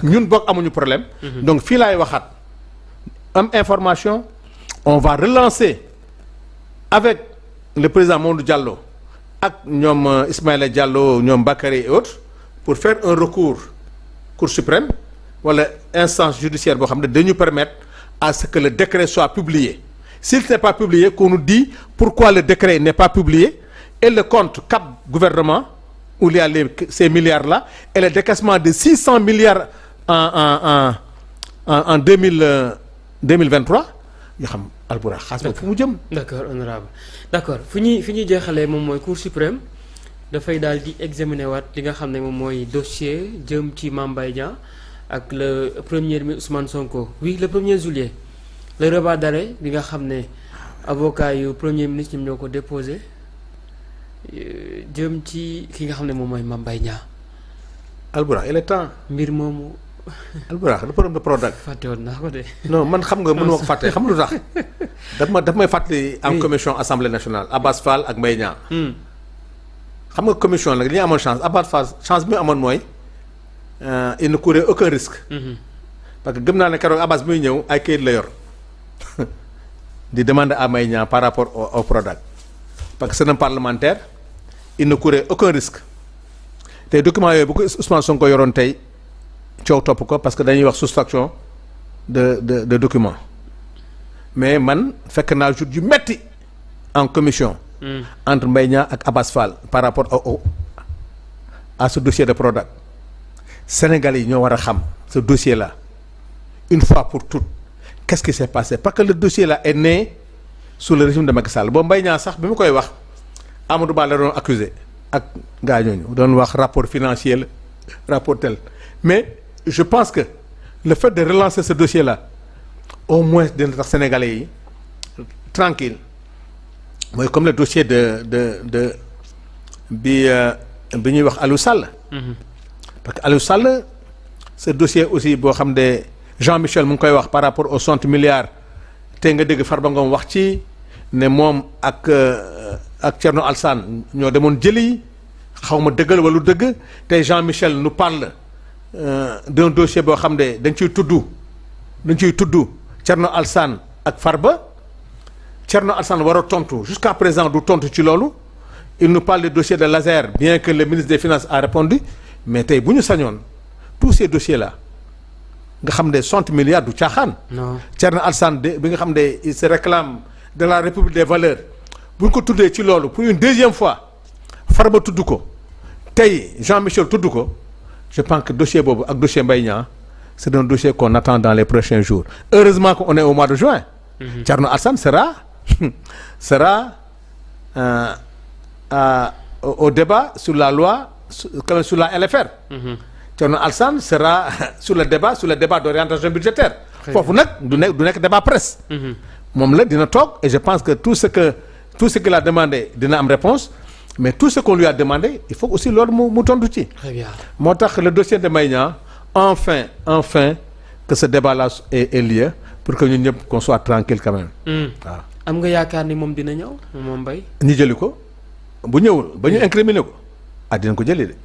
ñun boog amuñu problème. Donc fii laay waxaat am information on va relancer avec le président Mamadou Diallo ak ñoom Ismaïla Diallo ñoom Bakary et autres pour faire un recours Cour suprême wala instance judiciaire boo xam ne dañu permettre à ce que le décret soit publié s'il n'est pas publié qu'on nous dit pourquoi le décret n'est pas publié et le compte cap gouvernement où il y a ces milliards là et le décaissement de 600 milliards en 2023 yoo xam Albourakh xaas boobu fu mu jëm. d'accord honorable d'accord fi ñuy jeexalee moom mooy Cour suprême dafay daal di examiner waat li nga xam ne moom mooy dossier jëm ci Mame Mbaye Niang ak le premier ministre Ousmane Sonko oui le 1er juillet le rabat d'arrêt bi nga xam ne avocat yu premier ministre ñoom ñoo ko déposé jëm ci ki nga xam ne moom mooy Mame Mbaye Niang. Albourakh il est temps. mbir moomu. Albourakh le problème de Prodac. fàtte woon naa ko de. non man xam nga mënuma ko fàtte xam nga lu tax daf may fàttali en commission assemblée nationale Abbas Fall ak Mbaye Niang. xam nga commission nag li ñu amoon chance Abbas Fall chance bi mu amoon mooy il ne courait aucun risque. parce que gëm naa ne keroog Abbas bi muy ñëw ay kayit la yor di demander à Mbaye Niang par rapport au Prodac parce que c'est un parlementaire il ne courait aucun risque te documents yooyu bu ko Ousmane Sonko yoroon tey. coow topp ko parce que dañuy wax soustraction de documents mais man fekk naa jour yu metti en commission entre Mbaye Niang ak Abbas Fall par rapport à ce dossier de Prodac Sénégalais yi ñoo war a xam ce dossier là une fois pour toutes qu'est-ce qui s'est passé parce que le dossier là est né sous le régime de Macky Sall boobu Mbaye Niang sax bi mu koy wax Amadou Ba la doon accusé ak gaa ñooñu doon wax rapport financier la rapport tel mais je pense que le fait de relancer ce dossier-là au moins dina tax sénégalais yi tranquille mooy comme le dossier de bi ñuy wax Aliou Sall. parce que Aliou Sall ce dossier aussi boo xam ne Jean-Michel mu ngi koy wax par rapport aux 60 milliards te nga dégg Farba Ngom wax ci ne moom ak Thierno Alassane ñoo demoon jëli xaw ma dëggal wala dëgg te Jean-Michel nous parle. d'un dossier boo xam ne dañ ciy tudd Thierno Alassane ak Farba Thierno Alassane war a tontu jusqu'à présent du tontu ci loolu il nous parle du dossier de Lazer bien que le ministre des Finances a répondu mais tey bu ñu sañoon tous ces dossiers là nga xam ne 60 milliards du caaxaan. non Thierno Alassane bi nga xam ne il se réclame de la République des valeurs bu ñu ko tuddee ci loolu pour une deuxième fois Farba tudd ko tey Jean-Michel tudd ko. je pense que dossier boobu ak dossier Mbaye Niang c'est un dossier qu'on attend dans les prochains jours heureusement qu'on est au mois de juin. Thierno Alassane sera au débat sur la loi sur la LFR. Thierno Alassane sera sur le débat d'orientation budgétaire. foofu nag du nekk débat presse. moom la dina toog et je pense que tout ce qu'il a demandé dina am réponse mais tout ce qu'on lui a demandé il faut aussi loolu mu tontu ci. très bien moo tax le dossier de Mbaye Niang enfin que ce débat là ait lieu pour que ñun ñëpp qu'on soit tranquille quand même. waaw am nga yaakaar ni moom dina ñëw moom Mbaye. ñu jëli ko bu ñëwul ba ñu incriminer ko dinañ ko jëli de.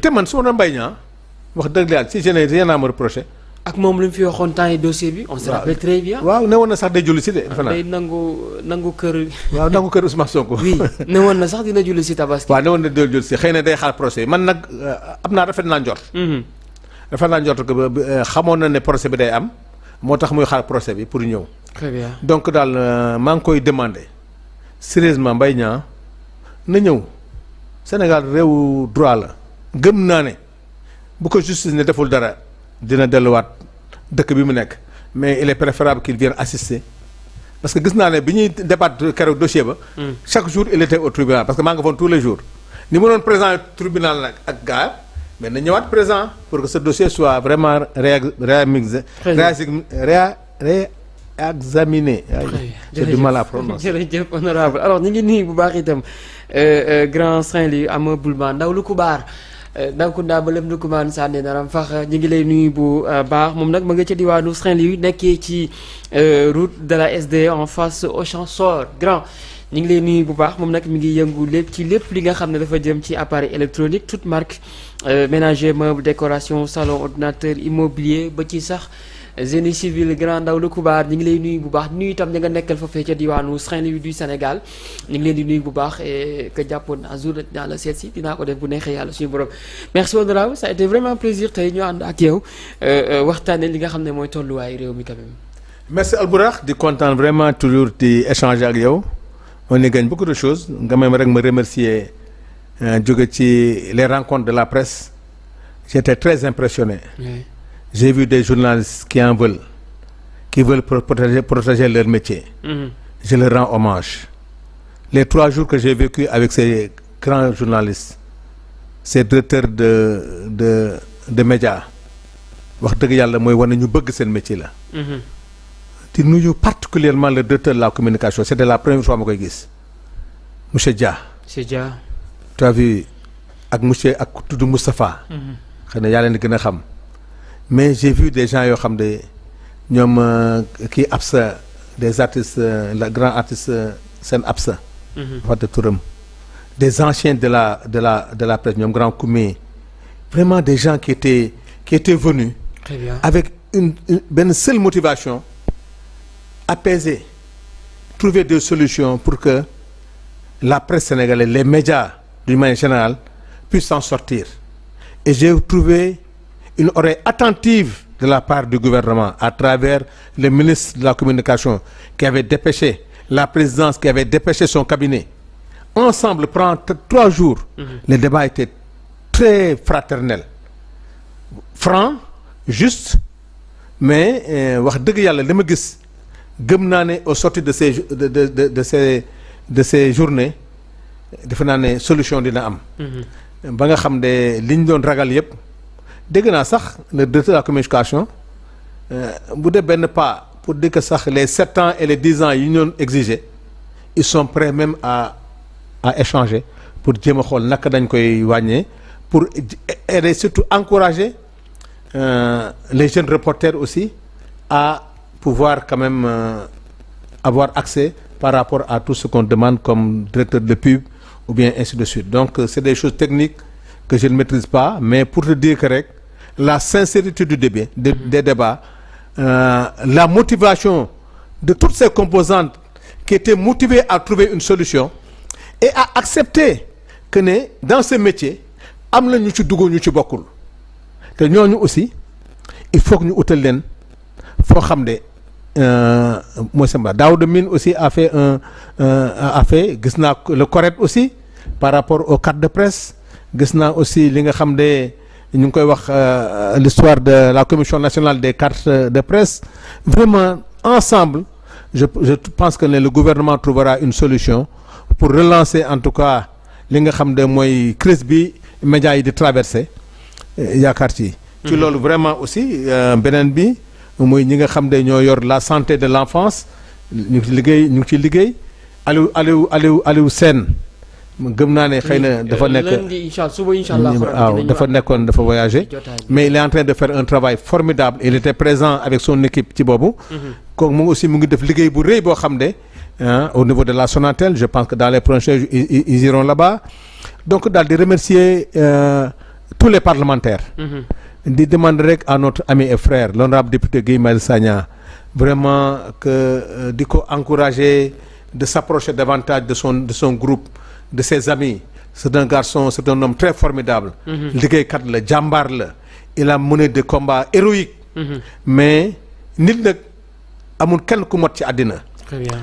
te man su ma doon Mbaye Niang wax dëgg yàlla si je n'ai rien à me reprocher. ak moom lu mu fi waxoon temps yi dossier bi. on se rappelle très bien. waaw ne woon na sax day julli si de. defe naa day nangu kër. waaw nangu kër Ousmane Sonko. oui ne woon na sax dina julli si tabaski. waaw ne woon na day julli si xëy na day xaar procès man nag am naa rafet naa njort. rafet naa njort que xamoon na ne procès bi day am moo tax muy xaar procès bi pour ñëw. très bien donc daal maa ngi koy demander sérieusement Mbaye Niang na ñëw Sénégal réewu droit la gëm naa ne bu ko justice ne deful dara. dina delluwaat dëkk bi mu nekk mais il est préférable qu'il vienne assister parce que gis naa ne bi ñuy débattre keroog dossier ba. chaque jour il était au tribunal parce que maa nga foon tous les jours ni mu doon présent tribunal nag ak gars mais na ñëwaat présent pour que ce dossier soit vraiment réexaminé. j'ai du mal à prononcer. jërëjëf honorable alors ñu ngi nii bu baax itam grand Saint-Louis amabul ba ndaw lu kubaar. Dankunda ba lëm dukumaan sànni naram fax ñu ngi lay nuyu bu baax moom nag ma nga ca diwaanu Saint-Louis nekkee ci route de la SD en face Auchan Sor grand ñu ngi lay nuyu bu baax moom nag mi ngi yëngu lépp ci lépp li nga xam ne dafa jëm ci appareil électronique toute marque ménager meuble décoration salon ordinateur immobilier ba ci sax génie civil Grand Ndaw le Kubaar ñu ngi lay nuyu bu baax nuyu itam ña nga nekkal foofee ca diwaanu Saint-Louis du Sénégal ñu ngi leen di nuyu bu baax et que jàppoon un jour dinaa la seet si dinaa ko def bu neexee yàlla suñu borom. merci honorable ça a été vraiment plaisir tey ñu ànd ak yow waxtaanee li nga xam ne mooy tolluwaayu réew mi quand même. merci Albourakh di kontaan vraiment toujours di échanger ak yow on y gagne beaucoup de choses nga même rek ma remercier jóge ci les rencontres de la presse j'étais très impressionné. Oui. J'ai vu des journalistes qui en veulent, qui veulent protéger leur métier. Je leur rends hommage. Les 3 jours que j'ai vécu avec ces grands journalistes, ces directeurs de médias, wax dëgg yàlla mooy wane ñu bëgg seen métier la. di nuyu particulièrement le directeur de la communication c'était la première fois ma koy gis monsieur Dia. monsieur Dia. tu as vu ak monsieur ak tudd Moustapha. xëy na yaa leen di gën a xam. mais j'ai vu des gens yoo xam ne ñoom kii Absa des artistes la grand artiste seen Absa. fàtte turam des anciens de la presse ñoom grand Koumé vraiment des gens qui étaient venus. Très bien. Avec une seule motivation apaiser trouver des solutions pour que la presse sénégalaise les médias d'une manière générale puissent s'en sortir et j'ai trouvé une oreille attentive de la part du gouvernement à travers le ministre de la communication qui avait dépêché la présidence qui avait dépêché son cabinet ensemble pendant 3 jours. Le débat était très fraternel franc juste mais wax dëgg yàlla li ma gis gëm naa ne au sortir de ces journées defe naa ne solution dina am. ba nga xam ne li ñu doon ragal yëpp. dégg naa sax le directeur de la communication bu dee benn pas pour dire que sax les 7 ans et les 10 ans yi ñu doon exiger ils sont prêts même à échanger pour jéem a xool naka dañ koy wàññee pour aider surtout encourager les jeunes reporters aussi à pouvoir quand même avoir accès par rapport à tout ce qu'on demande comme directeur de pub ou bien ainsi de suite donc c'est des choses techniques que je ne maîtrise pas mais pour te dire que rek la sincérité du débat des débats la motivation de toutes ces composantes qui étaient motivées à trouver une solution et à accepter que ne dans ce métier am na ñu ci dugg ñu ci bokkul te ñooñu aussi il faut que ñu utal leen foo xam ne mooy samba Daouda Mine aussi a fait gis naa le correct aussi par rapport aux cartes de presse gis naa aussi li nga xam ne ñu ngi koy wax l'histoire de la commission nationale des cartes de presse vraiment ensemble je pense que le gouvernement trouvera une solution pour relancer en tout cas li nga xam ne mooy crise bi médias yi di traversé yaakaar ci loolu vraiment aussi beneen bi mooy ñi nga xam ne ñoo yor la santé de l'enfance ñu ngi ci liggéey Aliou Sène gëm naa ne xëy na dafa nekk suba inshallah waaw dafa nekkoon dafa voyager mais il est en train de faire un travail formidable il était présent avec son équipe ci boobu kooku mu aussi mu ngi def liggéey bu rëy boo xam ne au niveau de la Sonatel je pense que dans les prochains jours ils iront là-bas donc daal di remercier tous les parlementaires di demander rek à notre ami et frère l'honorable député Guy Marius Sagna vraiment que di ko encourager de s'approcher davantage de son groupe de ses amis c'est un garçon c'est un homme très formidable liggéeykat la jàmbaar la il a mené des combats héroïques mais nit nag amul kenn ku mot ci àddina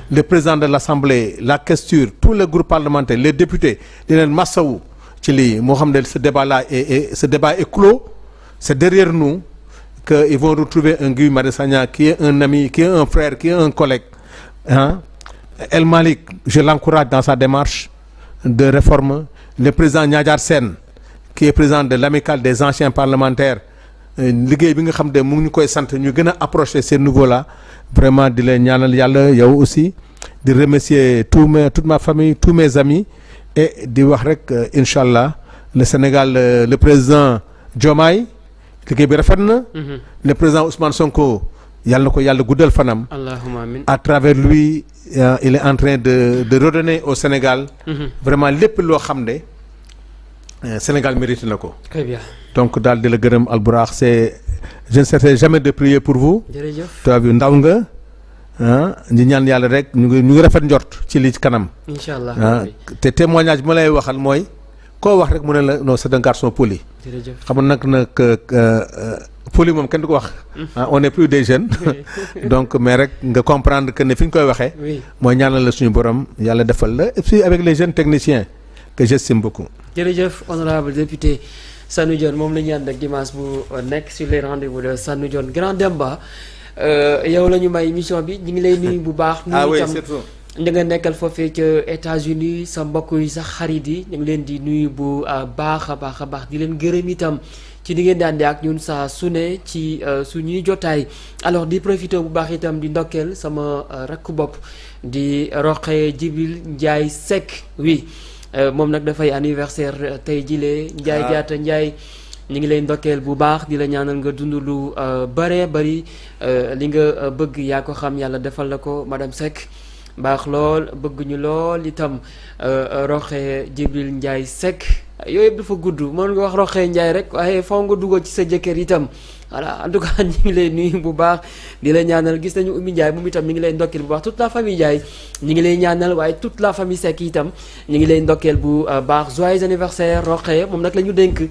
le président de l'Assemblée la questure tous les groupes parlementaires les députés di leen massawu ci lii moo xam ne ce débat est clos c'est derrière nous que ils vont retrouver un Guy Marius Sagna qui est un ami qui est un frère qui est un collègue El Malick je l'encourage dans sa démarche de réforme le président Niadiar Sène qui est président de l'amicale des anciens parlementaires liggéey bi nga xam ne mu ngi ñu koy sant ñu gën a approcher ces nouveaux là vraiment di leen ñaanal yàlla yow aussi di remercier toute ma famille tous mes amis et di wax rek inchallah le Sénégal le président Diomaye liggéey bi rafet na le président Ousmane Sonko yàlla na ko yàlla guddal fanam Allahumma amin à travers lui il est en train de redonner au Sénégal vraiment lépp loo xam ne Sénégal mérite na ko. très bien. donc daal di la gërëm Albourakh c'est je ne cesserai jamais de prier pour vous. jërëjëf tubaab yu ndaw nga ñi ñaan yàlla rek ñu ngi rafet njort ci li ci kanam. incha allah te témoignage bi ma lay waxal mooy koo wax rek mu ne la non c'est un garçon poli. jërëjëf xam nga nag poli moom kenn du ko wax. on est plus des jeunes. donc mais rek nga comprendre que ne fi ñu koy waxee. mooy ñaanal la suñu borom yàlla defal la et puis avec les jeunes techniciens que j'estime beaucoup. jërëjëf honorable député Sanu Dione moom la ñu ànd ak dimanche bu nekk sur les rendez-vous de Sanu Dione Grand Demba yow la ñu may émission bi ñu ngi lay nuyu bu baax. oui itam surtout. ñu nga nekkal foofee ca États-Unis sa mbokk yi sax xarit yi ñu ngi leen di nuyu bu baax a baax di leen gërëm itam ci di ngeen di àndee ak ñun saa su ne ci suñuy jotaay alors di profité bu baax itam di ndokkeel sama rakk bopp di Roqe Jibil Ndiaye Seck oui. moom nag dafay anniversaire tey jilee Ndiaye jaata Ndiaye ñu ngi lay ndokkeel bu baax di la ñaanal nga dund lu bëree bëri li nga bëgg yaa ko xam yàlla defal la ko madame Seck baax lool bëgg ñu lool itam Roxe Jibril Ndiaye Seck yooyu yëpp dafa gudd mën nga wax Roxe Ndiaye rek waaye faw nga dugal ci sa jëkkër itam voilà en tout cas ñu ngi lay nuyu bu baax di la ñaanal gis nañu Oumy Ndiaye moom itam mi ngi lay ndokkeel bu baax toute la famille Ndiaye ñu ngi lay ñaanal waaye toute la famille Seck itam ñu ngi lay ndokkeel bu baax joyeux anniversaire Roqe moom nag la ñu dénk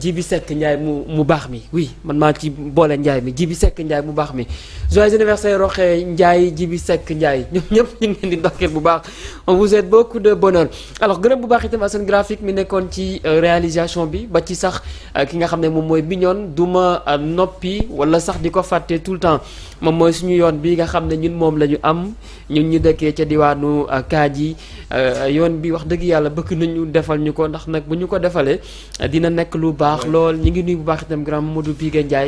Jibi Seck Ndiaye mu baax mi oui man maa ci boole Ndiaye mi Jibi Seck Ndiaye mu baax mi joyeux anniversaire Roqe Ndiaye Jibi Seck Ndiaye ñoom ñëpp ñu ngi leen di ndokkeel bu baax on vous souhaite beaucoup de bonheur alors gërëm bu baax itam Assane graphique mi nekkoon ci réalisation bi ba ci sax ki nga xam ne moom mooy Bignone duma noppi wala sax di ko fàtte tout le temps moom mooy suñu yoon bi nga xam ne ñun moom la ñu am ñun ñu dëkkee ca diwaanu Kaaji yoon bi wax dëgg yàlla bëgg nañu defal ñu ko ndax nag bu ñu ko defalee dina nekk lu baax lool ñu ngi nuyu bu baax itam grand Modou Bigué Ndiaye